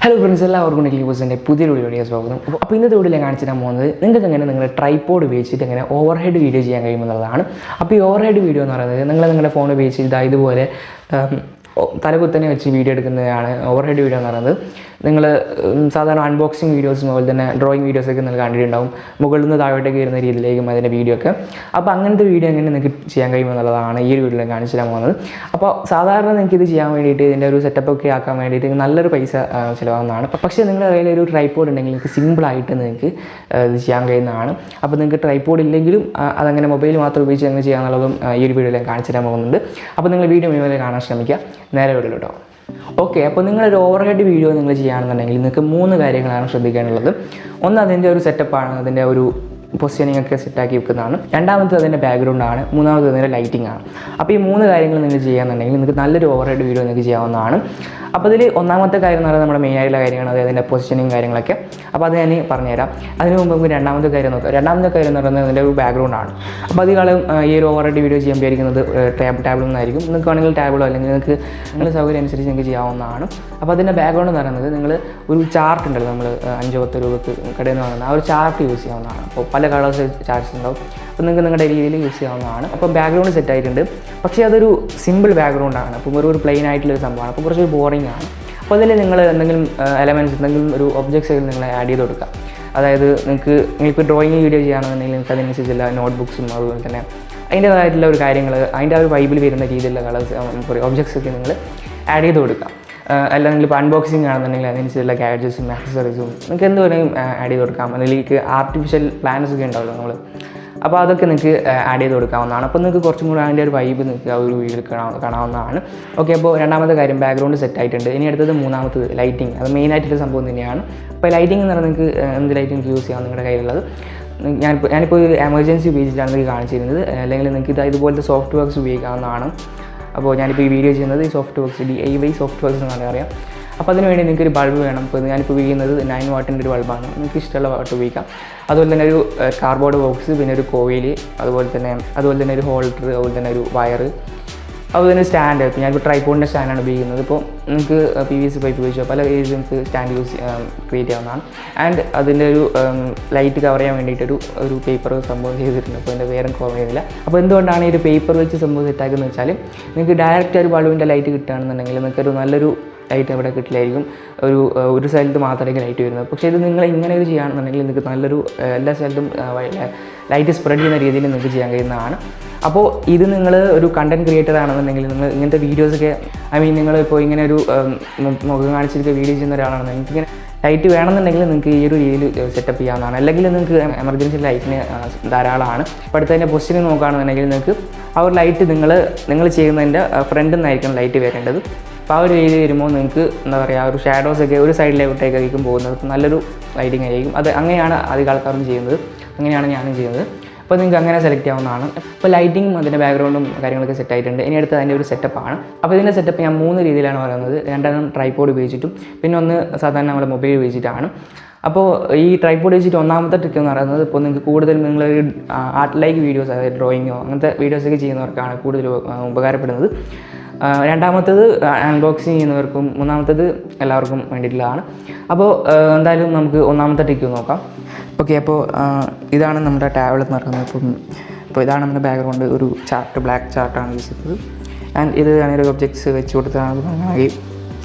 Hello friends, എല്ലാവർക്കും നെഗ്ലിബോസിൻ്റെ പുതിയൊരു videos സ്വാഗതം. അപ്പോൾ ഇന്നത്തെ വീഡിയോയിൽ കാണിച്ചു തരാൻ പോകുന്നത് നിങ്ങൾക്ക് എങ്ങനെ നിങ്ങളുടെ ട്രൈപോഡ് ഉപയോഗിച്ചിട്ട് എങ്ങനെ ഓവർഹെഡ് വീഡിയോ ചെയ്യാൻ കഴിയുമെന്നുള്ളതാണ്. അപ്പോൾ ഈ ഓവർഹെഡ് വീഡിയോ എന്ന് പറയുന്നത് നിങ്ങളുടെ ഫോൺ ഉപയോഗിച്ചിട്ട് ഇതുപോലെ തലകുത്തനെ വെച്ച് വീഡിയോ എടുക്കുന്നതാണ് ഓവർഹെഡ് വീഡിയോ എന്ന് പറയുന്നത്. നിങ്ങൾ സാധാരണ അൺബോക്സിങ് വീഡിയോസും അതുപോലെ തന്നെ ഡ്രോയിങ് വീഡിയോസൊക്കെ നിങ്ങൾ കണ്ടിട്ടുണ്ടാവും, മുകളിൽ നിന്ന് താഴോട്ടേക്ക് വരുന്ന രീതിയിലേക്കും അതിൻ്റെ വീഡിയോ ഒക്കെ. അപ്പോൾ അങ്ങനത്തെ വീഡിയോ എങ്ങനെ നിങ്ങൾക്ക് ചെയ്യാൻ കഴിയുമെന്നുള്ളതാണ് ഈ ഒരു വീഡിയോയിൽ കാണിച്ചു തരാൻ പോകുന്നത്. അപ്പോൾ സാധാരണ നിങ്ങൾക്ക് ഇത് ചെയ്യാൻ വേണ്ടിയിട്ട് ഇതിൻ്റെ ഒരു സെറ്റപ്പൊക്കെ ആക്കാൻ വേണ്ടിയിട്ട് നല്ലൊരു പൈസ ചിലവാകുന്നതാണ്. പക്ഷേ നിങ്ങളുടെ കയ്യിൽ ഒരു ട്രൈപോഡ് ഉണ്ടെങ്കിൽ നിങ്ങൾക്ക് സിമ്പിളായിട്ട് നിങ്ങൾക്ക് ഇത് ചെയ്യാൻ കഴിയുന്നതാണ്. അപ്പോൾ നിങ്ങൾക്ക് ട്രൈപോഡ് ഇല്ലെങ്കിലും അതങ്ങനെ മൊബൈൽ മാത്രം ഉപയോഗിച്ച് എങ്ങനെ ചെയ്യാമെന്നുള്ളതും ഈ ഒരു വീഡിയോയിൽ കാണിച്ചു തരാൻ പോകുന്നുണ്ട്. അപ്പോൾ നിങ്ങൾ വീഡിയോ മുഴുവൻ കാണാൻ ശ്രമിക്കുക. നേരെ വീഡിയോ കേട്ടോ. ഓക്കെ, അപ്പോൾ നിങ്ങളൊരു ഓവർഹെഡ് വീഡിയോ നിങ്ങൾ ചെയ്യുകയാണെന്നുണ്ടെങ്കിൽ നിങ്ങൾക്ക് 3 കാര്യങ്ങളാണ് ശ്രദ്ധിക്കാനുള്ളത്. ഒന്ന് അതിൻ്റെ ഒരു സെറ്റപ്പാണ്, അതിൻ്റെ ഒരു പൊസിഷനിങ് ഒക്കെ സെറ്റാക്കി വെക്കുന്നതാണ്. രണ്ടാമത്തത് അതിൻ്റെ ബാക്ക്ഗ്രൗണ്ടാണ്. മൂന്നാമത് അതിൻ്റെ ലൈറ്റിംഗ് ആണ്. അപ്പോൾ ഈ 3 കാര്യങ്ങൾ നിങ്ങൾ ചെയ്യുകയാണെന്നുണ്ടെങ്കിൽ നിങ്ങൾക്ക് നല്ലൊരു ഓവർഹെഡ് വീഡിയോ നിങ്ങൾക്ക് ചെയ്യാവുന്നതാണ്. അപ്പോൾ ഇതിൽ ഒന്നാമത്തെ കാര്യം എന്ന് പറയുന്നത് നമ്മുടെ മെയിനായിട്ടുള്ള കാര്യമാണ്, അതായത് അതിൻ്റെ പൊസിഷനിങ് കാര്യങ്ങളൊക്കെ. അപ്പോൾ അത് ഞാൻ പറഞ്ഞുതരാം. അതിന് മുമ്പ് നമുക്ക് രണ്ടാമത്തെ കാര്യം നോക്കാം. രണ്ടാമത്തെ കാര്യം എന്ന് പറയുന്നത് അതിൻ്റെ ഒരു ബാക്ക്ഗ്രൗണ്ടാണ്. അപ്പോൾ അധികം ഈ ഒരു ഓവർഹെഡ് വീഡിയോ ചെയ്യുമ്പോൾ ഇരിക്കുന്നത് ടാബിളിൽ നിന്നായിരിക്കും. നിങ്ങൾക്ക് വേണമെങ്കിൽ ടാബിളോ അല്ലെങ്കിൽ നിങ്ങളുടെ സൗകര്യം അനുസരിച്ച് നിങ്ങൾക്ക് ചെയ്യാവുന്നതാണ്. അപ്പോൾ അതിൻ്റെ ബാക്ക്ഗ്രൗണ്ട് എന്ന് പറയുന്നത് നിങ്ങൾ ഒരു ചാർട്ട് ഉണ്ടല്ലോ, നമ്മൾ 5-10 രൂപക്ക് കടയിൽ നിന്ന് വാങ്ങുന്ന ആ ഒരു ചാർട്ട് യൂസ് ചെയ്യാവുന്നതാണ്. അപ്പോൾ പല കളേഴ്സ് ചാർട്ട്സ് ഉണ്ടാവും. അപ്പോൾ നിങ്ങൾക്ക് നിങ്ങളുടെ രീതിയിൽ യൂസ് ചെയ്യാവുന്നതാണ്. അപ്പോൾ ബാക്ക്ഗ്രൗണ്ട് സെറ്റ് ആയിട്ടുണ്ട്. പക്ഷേ അതൊരു സിമ്പിൾ ബാക്ക്ഗ്രൗണ്ടാണ്. അപ്പോൾ ഒരു പ്ലെയിൻ ആയിട്ടുള്ളൊരു സംഭവമാണ്. അപ്പോൾ കുറച്ച് ബോറിംഗ് ആണ്. അപ്പോൾ അതിൽ നിങ്ങൾ എന്തെങ്കിലും എലമെൻറ്റ്സ്, എന്തെങ്കിലും ഒരു ഒബ്ജക്ട്സ് നിങ്ങൾ ആഡ് ചെയ്ത് കൊടുക്കുക. അതായത് നിങ്ങൾക്ക് ഡ്രോയിങ് വീഡിയോ ചെയ്യുകയാണെന്നുണ്ടെങ്കിൽ നിങ്ങൾക്ക് അതിനനുസരിച്ചുള്ള നോട്ട്ബുക്സും അതുപോലെ തന്നെ അതിൻ്റേതായിട്ടുള്ള ഒരു കാര്യങ്ങൾ, അതിൻ്റെ ആ ഒരു വൈബിൽ വരുന്ന രീതിയിലുള്ള കളേഴ്സ് ഒബ്ജക്ട്സൊക്കെ നിങ്ങൾ ആഡ് ചെയ്ത് കൊടുക്കുക. അല്ലെങ്കിൽ ഇപ്പോൾ അൺബോക്സിങ് ആണെന്നുണ്ടെങ്കിൽ അതിനനുസരിച്ചുള്ള ഗാഡ്ജറ്റ്സും ആക്സസറീസും നിങ്ങൾക്ക് എന്ത് വേണമെങ്കിലും ആഡ് ചെയ്ത് കൊടുക്കാം. അതിലേക്ക് ആർട്ടിഫിഷ്യൽ പ്ലാന്റ്സ് ഒക്കെ ഉണ്ടാവുമല്ലോ നമ്മൾ, അപ്പോൾ അതൊക്കെ നിങ്ങൾക്ക് ആഡ് ചെയ്ത് കൊടുക്കാവുന്നതാണ്. അപ്പോൾ നിങ്ങൾക്ക് കുറച്ചും കൂടി അതിൻ്റെ ഒരു വൈബ് നിങ്ങൾക്ക് ആ ഒരു വീഡിയോയിൽ കാണാവുന്നതാണ്. ഓക്കെ, അപ്പോൾ രണ്ടാമത്തെ കാര്യം ബാക്ക്ഗ്രൗണ്ട് സെറ്റ് ആയിട്ടുണ്ട്. ഇനി അടുത്തത് മൂന്നാമത്തത് ലൈറ്റിംഗ്. അത് മെയിനായിട്ടുള്ള സംഭവം തന്നെയാണ്. അപ്പോൾ ലൈറ്റിംഗ് എന്ന് പറഞ്ഞാൽ നിങ്ങൾക്ക് എന്ത് ലൈറ്റിംഗ് യൂസ് ചെയ്യാം നിങ്ങളുടെ കയ്യിലുള്ളത്. ഞാനിപ്പോൾ ഒരു എമർജൻസി ഉപയോഗിച്ചിട്ടാണ് നിങ്ങൾക്ക് കാണിച്ചിരുന്നത്. അല്ലെങ്കിൽ നിങ്ങൾക്ക് ഇതുപോലത്തെ സോഫ്റ്റ് വർക്ക്സ് ഉപയോഗിക്കാവുന്നതാണ്. അപ്പോൾ ഞാനിപ്പോൾ ഈ വീഡിയോ ചെയ്യുന്നത് ഈ soft works DIY soft works എന്നാണ് അറിയാം. അപ്പോൾ അതിനുവേണ്ടി നിങ്ങൾക്കൊരു ബൾബ് വേണം. ഇപ്പോൾ ഞാനിപ്പോൾ ഉപയോഗിക്കുന്നത് 9 വാട്ടിൻ്റെ ഒരു ബൾബാണ്. നിങ്ങൾക്ക് ഇഷ്ടമുള്ള വാട്ട് ഉപയോഗിക്കാം. അതുപോലെ തന്നെ ഒരു കാർഡ്ബോർഡ് ബോക്സ്, പിന്നെ ഒരു കോയിൽ, അതുപോലെ തന്നെ ഒരു ഹോൾഡർ, അതുപോലെ തന്നെ ഒരു വയർ, അതുപോലെ തന്നെ സ്റ്റാൻഡ്. ഇപ്പോൾ ഞാനിപ്പോൾ ട്രൈപോഡിൻ്റെ സ്റ്റാൻഡാണ് ഉപയോഗിക്കുന്നത്. ഇപ്പോൾ നിങ്ങൾക്ക് PVC പൈപ്പ് ഉപയോഗിച്ചോ പല ഏരിയയിൽ നിങ്ങൾക്ക് സ്റ്റാൻഡ് ക്രിയേറ്റ് ചെയ്യാവുന്നതാണ്. ആൻഡ് അതിൻ്റെ ഒരു ലൈറ്റ് കവർ ചെയ്യാൻ വേണ്ടിയിട്ടൊരു പേപ്പർ സംഭവം ചെയ്തിട്ടുണ്ട്. അപ്പോൾ അതിൻ്റെ വേറെ കവർ ചെയ്യുന്നില്ല. അപ്പോൾ എന്തുകൊണ്ടാണ് ഈ ഒരു പേപ്പർ വെച്ച് സംഭവം സെറ്റാക്കുന്നത് വെച്ചാൽ നിങ്ങൾക്ക് ഡയറക്റ്റ് ഒരു ബൾബിൻ്റെ ലൈറ്റ് കിട്ടുകയാണെന്നുണ്ടെങ്കിൽ നിങ്ങൾക്കൊരു നല്ലൊരു ലൈറ്റ് അവിടെ കിട്ടില്ലായിരിക്കും. ഒരു സ്ഥലത്ത് മാത്രമായിരിക്കും ലൈറ്റ് വരുന്നത്. പക്ഷേ ഇത് നിങ്ങൾ ഇങ്ങനെ ഇത് ചെയ്യുകയാണെന്നുണ്ടെങ്കിൽ നിങ്ങൾക്ക് നല്ലൊരു എല്ലാ സ്ഥലത്തും ലൈറ്റ് സ്പ്രെഡ് ചെയ്യുന്ന രീതിയിൽ നിങ്ങൾക്ക് ചെയ്യാൻ കഴിയുന്നതാണ്. അപ്പോൾ ഇത് നിങ്ങൾ ഒരു കണ്ടൻറ് ക്രിയേറ്റർ ആണെന്നുണ്ടെങ്കിൽ നിങ്ങൾ ഇങ്ങനത്തെ വീഡിയോസൊക്കെ നിങ്ങളിപ്പോൾ ഇങ്ങനെ ഒരു മുഖം കാണിച്ചിട്ട് വീഡിയോ ചെയ്യുന്ന ഒരാളാണെന്നുണ്ടെങ്കിൽ നിങ്ങൾക്ക് ഇങ്ങനെ ലൈറ്റ് വേണമെന്നുണ്ടെങ്കിൽ നിങ്ങൾക്ക് ഈ ഒരു രീതിയിൽ സെറ്റപ്പ് ചെയ്യാവുന്നതാണ്. അല്ലെങ്കിൽ നിങ്ങൾക്ക് എമർജൻസി ലൈറ്റിന് ധാരാളമാണ്. ഇപ്പോൾ അടുത്തതിൻ്റെ പൊസിഷനിൽ നോക്കുകയാണെന്നുണ്ടെങ്കിൽ നിങ്ങൾക്ക് ആ ഒരു ലൈറ്റ് നിങ്ങൾ ചെയ്യുന്നതിൻ്റെ ഫ്രണ്ടിൽ നിന്നായിരിക്കണം ലൈറ്റ് വരേണ്ടത്. അപ്പോൾ ആ ഒരു രീതി വരുമ്പോൾ നിങ്ങൾക്ക് എന്താ പറയുക, ഒരു ഷാഡോസൊക്കെ ഒരു സൈഡിലോട്ടേക്കായിരിക്കും പോകുന്നത്. നല്ലൊരു ലൈറ്റിംഗ് ആയിരിക്കും. അങ്ങനെയാണ് അധികം ആൾക്കാരും ചെയ്യുന്നത്, അങ്ങനെയാണ് ഞാനും ചെയ്യുന്നത്. അപ്പോൾ നിങ്ങൾക്ക് അങ്ങനെ സെലക്ട് ചെയ്യാവുന്നതാണ്. അപ്പോൾ ലൈറ്റിങ്ങും അതിൻ്റെ ബാക്ക്ഗ്രൗണ്ടും കാര്യങ്ങളൊക്കെ സെറ്റ് ആയിട്ടുണ്ട്. ഇനി അടുത്ത് അതിൻ്റെ ഒരു സെറ്റപ്പാണ്. അപ്പോൾ ഇതിൻ്റെ സെറ്റപ്പ് ഞാൻ 3 രീതിയിലാണ് പറയുന്നത്. രണ്ടെണ്ണം ട്രൈപോഡ് ഉപയോഗിച്ചിട്ടും പിന്നെ ഒന്ന് സാധാരണ നമ്മുടെ മൊബൈൽ ഉപയോഗിച്ചിട്ടാണ്. അപ്പോൾ ഈ ട്രൈപോഡ് വെച്ചിട്ട് ഒന്നാമത്തെ ട്രിക്ക് എന്ന് പറയുന്നത്, ഇപ്പോൾ നിങ്ങൾക്ക് കൂടുതലും നിങ്ങൾ ആർട്ട് ലൈക്ക് വീഡിയോസ്, അതായത് ഡ്രോയിങ്ങോ അങ്ങനത്തെ വീഡിയോസൊക്കെ ചെയ്യുന്നവർക്കാണ് കൂടുതൽ ഉപകാരപ്പെടുന്നത്. രണ്ടാമത്തത് അൺബോക്സിങ് ചെയ്യുന്നവർക്കും, മൂന്നാമത്തത് എല്ലാവർക്കും വേണ്ടിയിട്ടുള്ളതാണ്. അപ്പോൾ എന്തായാലും നമുക്ക് ഒന്നാമത്തെ ട്രിക്ക് നോക്കാം. ഓക്കെ, അപ്പോൾ ഇതാണ് നമ്മുടെ ടാബ്ലറ്റ് എന്ന് പറയുന്നത്. ഇപ്പോൾ ഇതാണ് നമ്മുടെ ബാക്ക്ഗ്രൗണ്ട്. ഒരു ചാർട്ട്, ബ്ലാക്ക് ചാർട്ടാണ് യൂസ് ചെയ്തത്. ആൻഡ് ഇത് ഞാനൊരു ഒബ്ജക്ട്സ് വെച്ച് കൊടുത്തതാണ്. അങ്ങനെ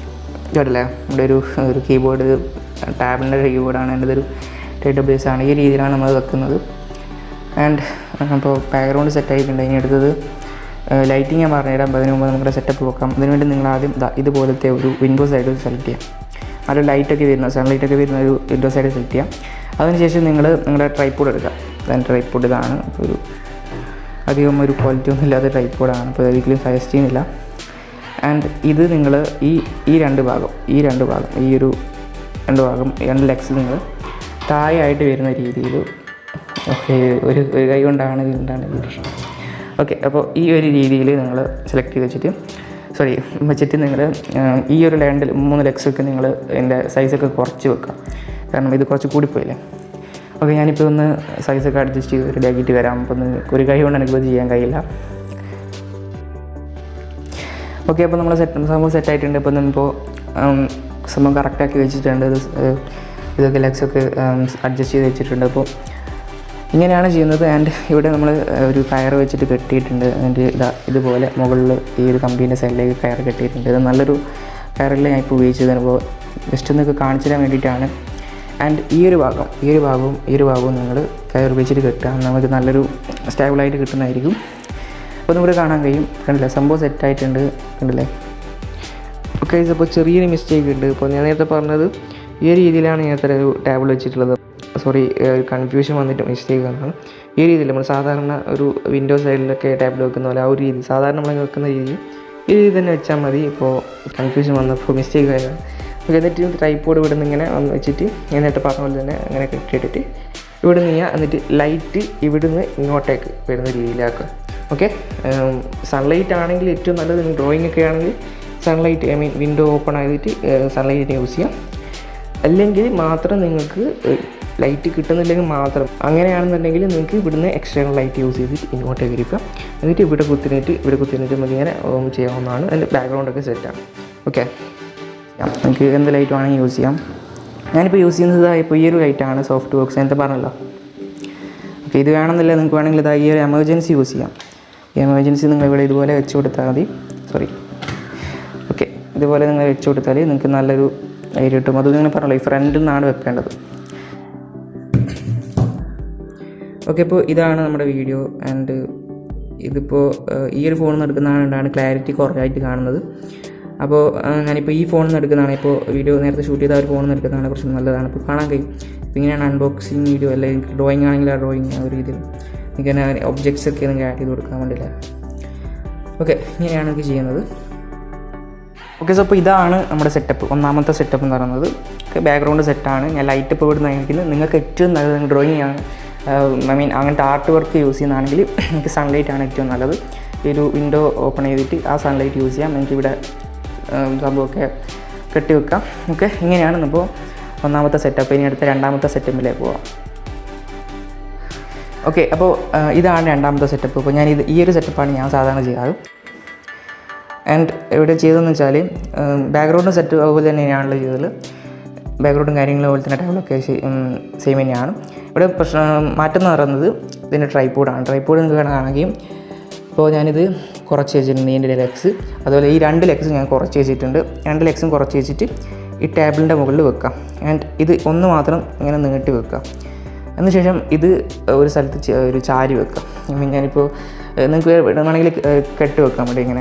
കേട്ടില്ലേ, നമ്മുടെ ഒരു കീബോർഡ്, ടാബിൻ്റെ കീബോർഡാണ്. എൻ്റെ ഒരു TWS ആണ്. ഈ രീതിയിലാണ് നമ്മൾ വെക്കുന്നത്. ആൻഡ് അപ്പോൾ ബാക്ക്ഗ്രൗണ്ട് സെറ്റ് ആയിട്ടുണ്ട്. ഇനി അടുത്തത് ലൈറ്റിംഗ് ഞാൻ പറഞ്ഞുതരാം. അതിന് മുമ്പ് നമ്മുടെ സെറ്റപ്പ് നോക്കാം. അതിനുവേണ്ടി നിങ്ങൾ ആദ്യം ഇതുപോലത്തെ ഒരു വിൻഡോ സൈഡ് സെലക്ട് ചെയ്യാം. അത് ലൈറ്റൊക്കെ വരുന്ന സൺലൈറ്റൊക്കെ വരുന്ന ഒരു വിൻഡോ സൈഡ് സെലക്ട് ചെയ്യാം. അതിനുശേഷം നിങ്ങളുടെ ട്രൈപോഡ് എടുക്കുക. അതിൻ്റെ ട്രൈപോഡ് ഇതാണ്. അപ്പോൾ അധികം ഒരു ക്വാളിറ്റി ഒന്നും ഇല്ലാത്ത ട്രൈപോഡാണ്. അപ്പോൾ ഒരിക്കലും സജസ്റ്റ് ചെയ്യുന്നില്ല. ആൻഡ് ഇത് നിങ്ങൾ ഈ രണ്ട് ഭാഗം ഈ രണ്ട് ലെഗ്സ് നിങ്ങൾ താഴെയായിട്ട് വരുന്ന രീതിയിൽ, ഓക്കെ, ഒരു കൈ കൊണ്ടാണ് ഓക്കെ. അപ്പോൾ ഈ ഒരു രീതിയിൽ നിങ്ങൾ സെലക്ട് ചെയ്ത് വെച്ചിട്ട് നിങ്ങൾ ഈ ഒരു 3 ലെഗ്സൊക്കെ നിങ്ങൾ അതിൻ്റെ സൈസൊക്കെ കുറച്ച് വെക്കുക. കാരണം ഇത് കുറച്ച് കൂടിപ്പോയില്ലേ. ഓക്കെ, ഞാനിപ്പോൾ ഒന്ന് സൈസൊക്കെ അഡ്ജസ്റ്റ് ചെയ്ത് റെഡിയാക്കിയിട്ട് വരാം. അപ്പോൾ ഒരു കൈ കൊണ്ട് എനിക്കിത് ചെയ്യാൻ കഴിയില്ല. ഓക്കെ, അപ്പോൾ നമ്മൾ സംഭവം സെറ്റായിട്ടുണ്ട്. ഇപ്പോൾ സംഭവം കറക്റ്റാക്കി വെച്ചിട്ടുണ്ട്. ഇതൊക്കെ ലെഗ്സൊക്കെ അഡ്ജസ്റ്റ് ചെയ്ത് വെച്ചിട്ടുണ്ട്. അപ്പോൾ ഇങ്ങനെയാണ് ചെയ്യുന്നത്. ആൻഡ് ഇവിടെ നമ്മൾ ഒരു കയർ വെച്ചിട്ട് കെട്ടിയിട്ടുണ്ട്. അതിൻ്റെ ഇതുപോലെ മുകളിൽ ഈ ഒരു കമ്പീൻ്റെ സൈഡിലേക്ക് കയർ കെട്ടിയിട്ടുണ്ട്. ഇത് നല്ലൊരു കയറിൽ ഞാൻ ഇപ്പോൾ ഉപയോഗിച്ചത്. അപ്പോൾ ജസ്റ്റ് ഒന്നൊക്കെ കാണിച്ചു തരാൻ വേണ്ടിയിട്ടാണ്. ആൻഡ് ഈ ഒരു ഭാഗവും നിങ്ങൾ കയർ ഉപയോഗിച്ചിട്ട് കെട്ടുക. നമുക്ക് നല്ലൊരു സ്റ്റേബിളായിട്ട് കിട്ടുന്നതായിരിക്കും. അപ്പോൾ നമുക്ക് കാണാൻ കഴിയും. കണ്ടില്ലേ, സംഭവം സെറ്റായിട്ടുണ്ട്. കണ്ടില്ലേ? ഓക്കെ, ഇതിപ്പോൾ ചെറിയൊരു മിസ്റ്റേക്ക് ഉണ്ട്. ഇപ്പോൾ ഞാൻ നേരത്തെ പറഞ്ഞത് ഈ ഒരു രീതിയിലാണ് ഞാൻ ഇത്ര ഒരു ടേബിൾ വെച്ചിട്ടുള്ളത്. സോറി, കൺഫ്യൂഷൻ വന്നിട്ട് മിസ്റ്റേക്ക് വന്നതാണ്. ഈ രീതിയിൽ നമ്മൾ സാധാരണ ഒരു വിൻഡോ സൈഡിലൊക്കെ ടേബിൾ വെക്കുന്ന പോലെ ആ ഒരു രീതി, സാധാരണ നമ്മൾ വെക്കുന്ന രീതി ഈ രീതി തന്നെ വെച്ചാൽ മതി. ഇപ്പോൾ കൺഫ്യൂഷൻ വന്നപ്പോൾ മിസ്റ്റേക്ക് ആയതാണ്. ഓക്കെ, എന്നിട്ട് ട്രൈപോഡ് ഇവിടുന്ന് ഇങ്ങനെ വന്ന് വെച്ചിട്ട് നേരത്തെ പറഞ്ഞ പോലെ തന്നെ അങ്ങനെ കെട്ടിയിട്ടിട്ട് ഇവിടുന്ന് എന്നിട്ട് ലൈറ്റ് ഇവിടുന്ന് ഇങ്ങോട്ടേക്ക് വരുന്ന രീതിയിലാക്കുക. ഓക്കെ, സൺലൈറ്റ് ആണെങ്കിൽ ഏറ്റവും നല്ലത്. ഡ്രോയിങ് ഒക്കെ ആണെങ്കിൽ sunlight, I mean window open ആയിട്ട് സൺലൈറ്റ് യൂസ് ചെയ്യാം. അല്ലെങ്കിൽ മാത്രം നിങ്ങൾക്ക് ലൈറ്റ് കിട്ടുന്നില്ലെങ്കിൽ മാത്രം, അങ്ങനെയാണെന്നുണ്ടെങ്കിൽ നിങ്ങൾക്ക് ഇവിടുന്ന് എക്സ്റ്റേണൽ ലൈറ്റ് യൂസ് ചെയ്തിട്ട് ഇങ്ങോട്ടേക്ക് ഇരിക്കുക. എന്നിട്ട് ഇവിടെ കുത്തിനിട്ട് നമുക്ക് ഇങ്ങനെ ചെയ്യാവുന്നതാണ്. അതിൻ്റെ ബാക്ക്ഗ്രൗണ്ടൊക്കെ സെറ്റാണ്. ഓക്കെ, നിങ്ങൾക്ക് എന്ത് ലൈറ്റ് വേണമെങ്കിൽ യൂസ് ചെയ്യാം. ഞാനിപ്പോൾ യൂസ് ചെയ്യുന്നത് ഇപ്പോൾ ഈ ഒരു ലൈറ്റാണ്, സോഫ്റ്റ് ബോക്സ് നേരത്തെ പറഞ്ഞല്ലോ. ഓക്കെ, ഇത് വേണമെന്നില്ല, നിങ്ങൾക്ക് വേണമെങ്കിൽ ഈ ഒരു എമർജൻസി യൂസ് ചെയ്യാം. ഈ എമർജൻസി നിങ്ങൾ ഇവിടെ ഇതുപോലെ വെച്ച് കൊടുത്താൽ മതി. ഓക്കെ, ഇതുപോലെ നിങ്ങൾ വെച്ച് കൊടുത്താൽ നിങ്ങൾക്ക് നല്ലൊരു ലൈറ്റ് കിട്ടും. അത് നിങ്ങൾ പറഞ്ഞല്ലോ, ഈ ഫ്രണ്ടിൽ നിന്നാണ് വെക്കേണ്ടത്. ഓക്കെ, ഇപ്പോൾ ഇതാണ് നമ്മുടെ വീഡിയോ. ആൻഡ് ഇതിപ്പോൾ ഈ ഒരു ഫോണിൽ നിന്ന് എടുക്കുന്നതാണ് ക്ലാരിറ്റി കുറവായിട്ട് കാണുന്നത്. അപ്പോൾ ഞാനിപ്പോൾ ഈ ഫോണിൽ നിന്ന് എടുക്കുന്നതാണ്. ഇപ്പോൾ വീഡിയോ നേരത്തെ ഷൂട്ട് ചെയ്ത ഒരു ഫോണിൽ നിന്ന് എടുക്കുന്നതാണ് കുറച്ച് നല്ലതാണ്. ഇപ്പോൾ കാണാൻ കഴിയും. ഇപ്പോൾ ഇങ്ങനെയാണ് അൺബോക്സിങ് വീഡിയോ. അല്ലെങ്കിൽ ഡ്രോയിങ് ആണെങ്കിൽ ആ ഡ്രോയിങ് ആ ഒരു രീതിയിൽ ഇങ്ങനെ ഒബ്ജക്ട്സ് ഒക്കെ നിങ്ങൾക്ക് ആഡ് ചെയ്ത് കൊടുക്കാൻ വേണ്ടിയില്ല. ഓക്കെ, ഇങ്ങനെയാണ് എനിക്ക് ചെയ്യുന്നത്. ഓക്കെ, സോ അപ്പോൾ ഇതാണ് നമ്മുടെ സെറ്റപ്പ്. ഒന്നാമത്തെ സെറ്റപ്പ് എന്ന് പറയുന്നത് ബാക്ക്ഗ്രൗണ്ട് സെറ്റാണ്. ഞാൻ ലൈറ്റ് ഇപ്പോൾ ഇവിടുന്ന് അയക്കുന്നത്. നിങ്ങൾക്ക് ഏറ്റവും നല്ലത് ഡ്രോയിങ് ആണ്, ഐ മീൻ അങ്ങനത്തെ ആർട്ട് വർക്ക് യൂസ് ചെയ്യുന്നതാണെങ്കിൽ നിങ്ങൾക്ക് സൺലൈറ്റാണ് ഏറ്റവും നല്ലത്. ഈ ഒരു വിൻഡോ ഓപ്പൺ ചെയ്തിട്ട് ആ സൺലൈറ്റ് യൂസ് ചെയ്യാം. നിങ്ങൾക്ക് ഇവിടെ സംഭവമൊക്കെ കെട്ടി വെക്കാം. ഓക്കെ, ഇങ്ങനെയാണ് ഇപ്പോൾ ഒന്നാമത്തെ സെറ്റപ്പ്. ഇനി അടുത്ത രണ്ടാമത്തെ സെറ്റപ്പിലേക്ക് പോവാം. ഓക്കെ, അപ്പോൾ ഇതാണ് രണ്ടാമത്തെ സെറ്റപ്പ്. അപ്പോൾ ഈ ഒരു സെറ്റപ്പാണ് ഞാൻ സാധാരണ ചെയ്യാറ്. ആൻഡ് ഇവിടെ ചെയ്തതെന്ന് വെച്ചാൽ ബാക്ക്ഗ്രൗണ്ട് സെറ്റ് അതുപോലെ തന്നെയാണല്ലോ ചെയ്തത്. ബാക്ക്ഗ്രൗണ്ടും കാര്യങ്ങളും അതുപോലെ തന്നെ ടേബിളൊക്കെ സെയിം തന്നെയാണ്. ഇവിടെ മാറ്റം എന്ന് പറയുന്നത് ഇതിൻ്റെ ട്രൈപോഡാണ്. ട്രൈപോഡ് നിങ്ങൾക്ക് കാണുകയാണെങ്കിൽ ഇപ്പോൾ ഞാനിത് കുറച്ച് വെച്ചിട്ടുണ്ട്. ഇതിൻ്റെ ലെഗ്സ് അതുപോലെ ഈ 2 ലെഗ്സ് ഞാൻ കുറച്ച് വെച്ചിട്ടുണ്ട്. 2 ലെഗ്സും കുറച്ച് വെച്ചിട്ട് ഈ ടേബിളിൻ്റെ മുകളിൽ വെക്കാം. ആൻഡ് ഇത് ഒന്ന് മാത്രം ഇങ്ങനെ നീട്ടി വെക്കുക. അതിനുശേഷം ഇത് ഒരു സ്ഥലത്ത് ഒരു ചാരി വെക്കാം. ഐ മീൻ ഞാനിപ്പോൾ നിങ്ങൾക്ക് വേണമെങ്കിൽ കെട്ട് വെക്കാൻ വേണ്ടി ഇങ്ങനെ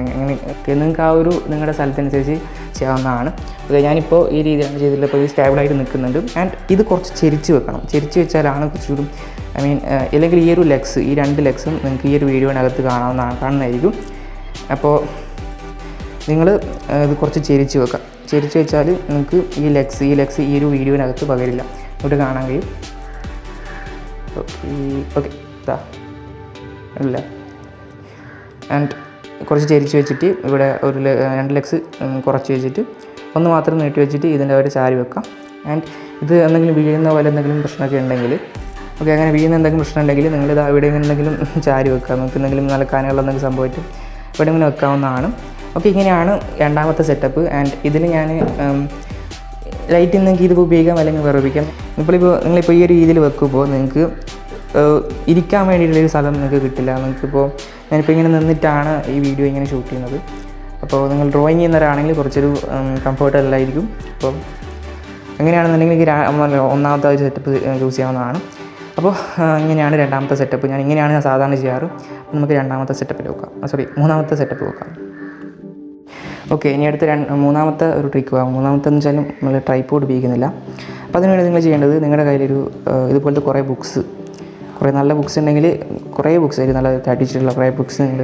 നിങ്ങൾക്ക് ആ ഒരു നിങ്ങളുടെ സ്ഥലത്തനുസരിച്ച് ചെയ്യാവുന്നതാണ്. അത് ഞാനിപ്പോൾ ഈ രീതിയിലാണ് ചെയ്തിട്ടുള്ളത്. ഇപ്പോൾ ഇത് സ്റ്റേബിളായിട്ട് നിൽക്കുന്നുണ്ട്. ആൻഡ് ഇത് കുറച്ച് ചെരിച്ച് വെക്കണം. ചെരിച്ച് വെച്ചാലാണ് കുറച്ചുകൂടി, ഐ മീൻ അല്ലെങ്കിൽ ഈ ഒരു ലെഗ്സ്, ഈ 2 ലെഗ്സും നിങ്ങൾക്ക് ഈ ഒരു വീഡിയോനകത്ത് കാണുന്നതായിരിക്കും. അപ്പോൾ നിങ്ങൾ ഇത് കുറച്ച് ചെരിച്ച് വെക്കാം. ചെരിച്ച് വെച്ചാൽ നിങ്ങൾക്ക് ഈ ലെഗ്സ് ഈ ഒരു വീഡിയോനകത്ത് പകരില്ല. ഇവിടെ കാണാൻ കഴിയും. ഓക്കെ, അല്ല. ആൻഡ് കുറച്ച് ചെരിച്ച് വെച്ചിട്ട് ഇവിടെ ഒരു 2 ലെഗ്സ് കുറച്ച് വെച്ചിട്ട് ഒന്ന് മാത്രം നീട്ടി വെച്ചിട്ട് ഇതിൻ്റെ ഒരു ചാരി വെക്കാം. ആൻഡ് ഇത് എന്തെങ്കിലും വീഴുന്ന പോലെ എന്തെങ്കിലും പ്രശ്നമൊക്കെ ഉണ്ടെങ്കിൽ, ഓക്കെ, അങ്ങനെ വീഴുന്ന എന്തെങ്കിലും പ്രശ്നം ഉണ്ടെങ്കിൽ നിങ്ങളിത് ഇവിടെ എന്തെങ്കിലും ചാരി വെക്കാം. നിങ്ങൾക്ക് എന്തെങ്കിലും നല്ല കാനുകൾ എന്തെങ്കിലും സംഭവിച്ചിട്ട് ഇവിടെ ഇങ്ങനെ വെക്കാവുന്നതാണ്. ഓക്കെ, ഇങ്ങനെയാണ് രണ്ടാമത്തെ സെറ്റപ്പ്. ആൻഡ് ഇതിൽ ഞാൻ ലൈറ്റ് നിങ്ങൾക്ക് ഇതിപ്പോൾ ഉപയോഗിക്കാം അല്ലെങ്കിൽ വേറെ ഉപയോഗിക്കാം. നിങ്ങളിപ്പോൾ ഈ ഒരു രീതിയിൽ വെക്കുമ്പോൾ നിങ്ങൾക്ക് ഇരിക്കാൻ വേണ്ടിയിട്ടുള്ളൊരു സ്ഥലം നിങ്ങൾക്ക് കിട്ടില്ല. നിങ്ങൾക്കിപ്പോൾ ഞാനിപ്പോൾ ഇങ്ങനെ നിന്നിട്ടാണ് ഈ വീഡിയോ ഇങ്ങനെ ഷൂട്ട് ചെയ്യുന്നത്. അപ്പോൾ നിങ്ങൾ ഡ്രോയിങ് ചെയ്യുന്നവരാണെങ്കിൽ കുറച്ചൊരു കംഫർട്ട് അല്ലായിരിക്കും. അപ്പോൾ എങ്ങനെയാണെന്നുണ്ടെങ്കിൽ ഒന്നാമത്തെ ഒരു സെറ്റപ്പ് ചൂസ് ചെയ്യാവുന്നതാണ്. അപ്പോൾ ഇങ്ങനെയാണ് രണ്ടാമത്തെ സെറ്റപ്പ്. ഇങ്ങനെയാണ് ഞാൻ സാധാരണ ചെയ്യാറ്. അപ്പോൾ നമുക്ക് രണ്ടാമത്തെ സെറ്റപ്പിൽ മൂന്നാമത്തെ സെറ്റപ്പ് നോക്കാം. ഓക്കെ, ഇനി അടുത്ത മൂന്നാമത്തെ ഒരു ട്രിക്ക് പോകാം. മൂന്നാമത്തെ എന്ന് വെച്ചാൽ നമ്മൾ ട്രൈപോഡ് ഉപയോഗിക്കുന്നില്ല. അപ്പോൾ അതിനുവേണ്ടി നിങ്ങൾ ചെയ്യേണ്ടത് നിങ്ങളുടെ കയ്യിലൊരു ഇതുപോലത്തെ കുറേ നല്ല ബുക്സ് ഉണ്ടെങ്കിൽ കുറേ ബുക്സ് ആയിട്ട് നല്ല തട്ടിച്ചിട്ടുള്ള കുറേ ബുക്സ് നിങ്ങൾ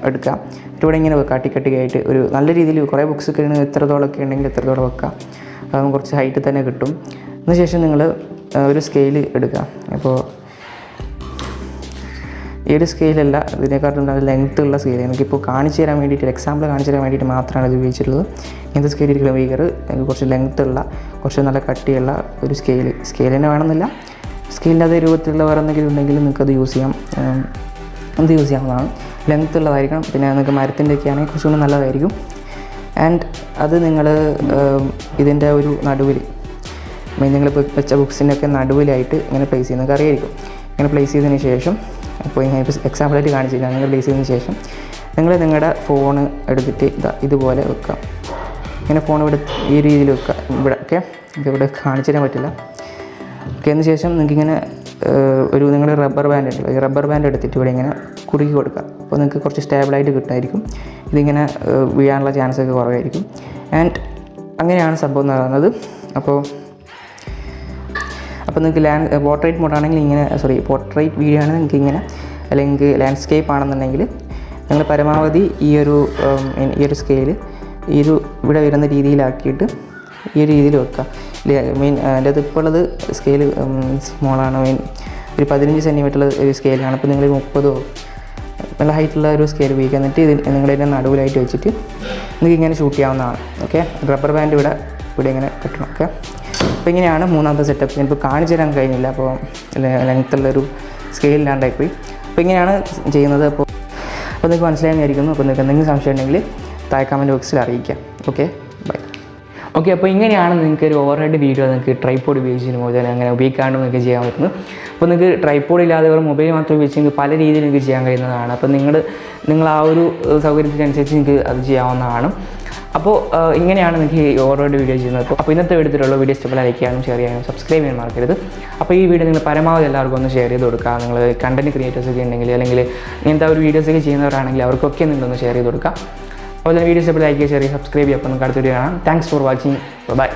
എടുക്കാം. ഇവിടെ ഇങ്ങനെ കട്ടിക്കട്ടിയായിട്ട് ഒരു നല്ല രീതിയിൽ കുറേ ബുക്സ് ഒക്കെ എത്രത്തോളമൊക്കെ ഉണ്ടെങ്കിൽ എത്രത്തോളം വെക്കാം. അതാകുമ്പോൾ കുറച്ച് ഹൈറ്റ് തന്നെ കിട്ടും. അതിനുശേഷം നിങ്ങൾ ഒരു സ്കെയിൽ എടുക്കുക. അപ്പോൾ ഈ ഒരു സ്കെയിലല്ല, ഇതിനെക്കാട്ടും നല്ല ലെങ്ത്ത് ഉള്ള സ്കെയിൽ. എനിക്കിപ്പോൾ കാണിച്ചു തരാൻ വേണ്ടിയിട്ട്, എക്സാമ്പിൾ കാണിച്ചു തരാൻ വേണ്ടിയിട്ട് മാത്രമാണ് ഇത് ഉപയോഗിച്ചിട്ടുള്ളത്. ഇങ്ങനത്തെ സ്കെയിൽ ഇരിക്കുന്ന വീഗർ കുറച്ച് ലെങ്ത്ത് ഉള്ള, കുറച്ച് നല്ല കട്ടിയുള്ള ഒരു സ്കെയിൽ തന്നെ വേണമെന്നില്ല. സ്കെയിലിൻ്റെ അതേ രൂപത്തിലുള്ള വേറെ എന്തെങ്കിലും ഉണ്ടെങ്കിൽ നിങ്ങൾക്കത് യൂസ് ചെയ്യാവുന്നതാണ്. ലെങ്ത്ത് ഉള്ളതായിരിക്കണം. പിന്നെ നിങ്ങൾക്ക് മരത്തിൻ്റെ ഒക്കെ ആണെങ്കിൽ കുറച്ചുകൂടി നല്ലതായിരിക്കും. ആൻഡ് അത് നിങ്ങൾ ഇതിൻ്റെ ഒരു നടുവിൽ നിങ്ങളിപ്പോൾ വെച്ച ബുക്സിൻ്റെയൊക്കെ നടുവിലായിട്ട് ഇങ്ങനെ പ്ലേസ് ചെയ്യുന്നത് നിങ്ങൾക്ക് അറിയായിരിക്കും. ഇങ്ങനെ പ്ലേസ് ചെയ്തതിന് ശേഷം ഇപ്പോൾ ഞാൻ ഇപ്പോൾ എക്സാമ്പിളായിട്ട് കാണിച്ചില്ല, നിങ്ങൾ പ്ലേസ് ചെയ്തതിന് ശേഷം നിങ്ങൾ നിങ്ങളുടെ ഫോണ് എടുത്തിട്ട് ഇതുപോലെ വെക്കുക. ഇങ്ങനെ ഫോൺ ഇവിടെ ഈ രീതിയിൽ വെക്കുക. ഇവിടെ ഓക്കെ, ഇവിടെ കാണിച്ചു തരാൻ പറ്റില്ല. ഓക്കെ, അതിന് ശേഷം നിങ്ങൾക്കിങ്ങനെ ഒരു നിങ്ങളുടെ റബ്ബർ ബാൻഡ് ഉണ്ടല്ലോ, ഈ റബ്ബർ ബാൻഡ് എടുത്തിട്ട് ഇവിടെ ഇങ്ങനെ കുറുക്കി കൊടുക്കുക. അപ്പോൾ നിങ്ങൾക്ക് കുറച്ച് സ്റ്റേബിളായിട്ട് കിട്ടുമായിരിക്കും. ഇതിങ്ങനെ വീഴാനുള്ള ചാൻസൊക്കെ കുറവായിരിക്കും. ആൻഡ് അങ്ങനെയാണ് സംഭവം നടന്നത്. അപ്പോൾ നിങ്ങൾക്ക് പോർട്രേറ്റ് മോഡാണെങ്കിൽ ഇങ്ങനെ പോർട്രേറ്റ് വീഡിയോ ആണെങ്കിൽ നിങ്ങൾക്ക് ഇങ്ങനെ, അല്ലെങ്കിൽ ലാൻഡ്സ്കേപ്പ് ആണെന്നുണ്ടെങ്കിൽ നിങ്ങൾ പരമാവധി ഈ ഒരു സ്കെയിൽ ഇവിടെ വരുന്ന രീതിയിലാക്കിയിട്ട് ഈ ഒരു രീതിയിൽ വെക്കുക. മെയിൻ എൻ്റെ അത് ഇപ്പോൾ ഉള്ളത് സ്കെയിൽ സ്മോളാണ്. ഒരു 15 സെൻറ്റിമീറ്റർ ഒരു സ്കെയിലാണ്. അപ്പോൾ നിങ്ങൾ 30 നല്ല ഹൈറ്റുള്ള ഒരു സ്കെയിൽ ഉപയോഗിക്കുക. എന്നിട്ട് നിങ്ങളിതിനെ നടുവിലായിട്ട് വെച്ചിട്ട് നിങ്ങൾക്ക് ഇങ്ങനെ ഷൂട്ട് ചെയ്യാവുന്നതാണ്. ഓക്കെ, റബ്ബർ ബാൻഡ് ഇവിടെ ഇങ്ങനെ കെട്ടണം. ഓക്കെ, അപ്പോൾ ഇങ്ങനെയാണ് മൂന്നാമത്തെ സെറ്റപ്പ്. ഞാനിപ്പോൾ കാണിച്ചു തരാൻ കഴിഞ്ഞില്ല, അപ്പോൾ ലെങ്ത്തുള്ളൊരു സ്കെയിലില്ലാണ്ടായിപ്പോയി. അപ്പോൾ ഇങ്ങനെയാണ് ചെയ്യുന്നത്. അപ്പോൾ നിങ്ങൾക്ക് മനസ്സിലായെന്ന് വിചാരിക്കുന്നു. അപ്പോൾ നിങ്ങൾക്ക് എന്തെങ്കിലും സംശയം ഉണ്ടെങ്കിൽ താഴെ കമൻറ്റ് ബോക്സിൽ അറിയിക്കാം. Okay, by. ഓക്കെ, അപ്പോൾ ഇങ്ങനെയാണ് നിങ്ങൾക്ക് ഒരു ഓവർഹെഡ് വീഡിയോ നിങ്ങൾക്ക് ട്രൈപോഡ് ഉപയോഗിച്ചതിന് മുതൽ അങ്ങനെ ഉപയോഗിക്കാണ്ട് നിങ്ങൾക്ക് ചെയ്യാൻ പറ്റുന്നത്. അപ്പോൾ നിങ്ങൾക്ക് ട്രൈപോഡ് ഇല്ലാതെ ഒരു മൊബൈൽ മാത്രം ഉപയോഗിച്ച് നിങ്ങൾക്ക് പല രീതിയിൽ നിങ്ങൾക്ക് ചെയ്യാൻ കഴിയുന്നതാണ്. അപ്പോൾ നിങ്ങൾ ആ ഒരു സൗകര്യത്തിനനുസരിച്ച് നിങ്ങൾക്ക് അത് ചെയ്യാവുന്നതാണ്. അപ്പോൾ ഇങ്ങനെയാണ് നിങ്ങൾക്ക് ഈ ഓവർഹെഡ് വീഡിയോ ചെയ്യുന്നത്. അപ്പോൾ ഇന്നത്തെ വീഡിയോയിലുള്ള വീഡിയോ ഇഷ്ടപ്പെട്ടാൽ ലൈക്ക് ചെയ്യാനും ഷെയർ ചെയ്യാനും സബ്സ്ക്രൈബ് ചെയ്യാൻ മറക്കരുത്. അപ്പോൾ ഈ വീഡിയോ നിങ്ങൾ പരമാവധി എല്ലാവർക്കും ഒന്ന് ഷെയർ ചെയ്ത് കൊടുക്കുക. നിങ്ങൾ കണ്ടൻറ്റ് ക്രിയേറ്റേഴ്സൊക്കെ ഉണ്ടെങ്കിൽ, അല്ലെങ്കിൽ ഇങ്ങനത്തെ ഒരു വീഡിയോസൊക്കെ ചെയ്യുന്നവരാണെങ്കിൽ അവർക്കൊക്കെ നിങ്ങളൊന്ന് ഷെയർ ചെയ്ത് കൊടുക്കുക. അപ്പോൾ വീഡിയോ ഇഷ്ടപ്പെട്ടാൽ ലൈക്ക് ചെയ്യുക, ഷെയർ ചെയ്യുക, സബ്സ്ക്രൈബ് ചെയ്യുക. അപ്പോൾ നിങ്ങൾക്ക് അടുത്ത വീഡിയോ കാണാം. Thanks for watching. ബൈ.